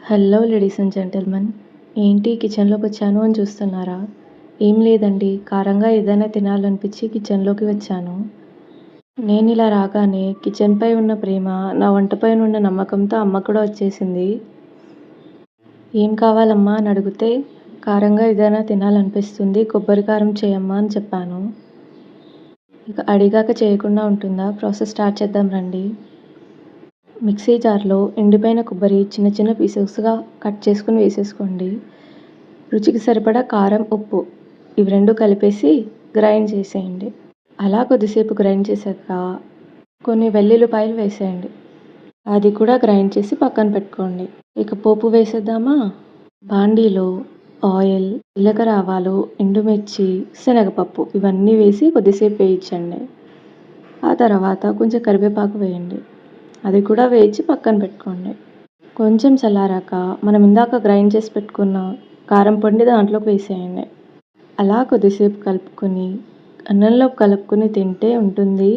Hello ladies and gentlemen. ఏంటి కిచెన్లోకి వచ్చాను అని చూస్తున్నారా? ఏం లేదండి, కారంగా ఏదైనా తినాలనిపించి కిచెన్లోకి వచ్చాను. నేను ఇలా రాగానే కిచెన్పై ఉన్న ప్రేమ, నా వంటపై ఉన్న నమ్మకంతో అమ్మ కూడా వచ్చేసింది. ఏం కావాలమ్మా అని అడిగితే, కారంగా ఏదైనా తినాలనిపిస్తుంది, కొబ్బరి కారం చేయమ్మా అని చెప్పాను. ఇక అడిగాక చేయకుండా ఉంటుందా? ప్రాసెస్ స్టార్ట్ చేద్దాం రండి. మిక్సీ జార్లో ఎండిపోయిన కొబ్బరి చిన్న చిన్న పీసెస్గా కట్ చేసుకుని వేసేసుకోండి. రుచికి సరిపడా కారం, ఉప్పు ఇవి రెండు కలిపేసి గ్రైండ్ చేసేయండి. అలా కొద్దిసేపు గ్రైండ్ చేశాక కొన్ని వెల్లుల్లిపాయలు వేసేయండి. అది కూడా గ్రైండ్ చేసి పక్కన పెట్టుకోండి. ఇక పోపు వేసేద్దామా? బాండీలో ఆయిల్, జీలకర్ర, ఆవాలు, ఎండుమిర్చి, శనగపప్పు ఇవన్నీ వేసి కొద్దిసేపు వేయించండి. ఆ తర్వాత కొంచెం కరివేపాకు వేయండి. అది కూడా వేయించి పక్కన పెట్టుకోండి. కొంచెం చల్లారాక మనం ఇందాక గ్రైండ్ చేసి పెట్టుకున్న కారం పొడిని దాంట్లోకి వేసేయండి. అలా కొద్దిసేపు కలుపుకొని అన్నంలో కలుపుకొని తింటే ఉంటుంది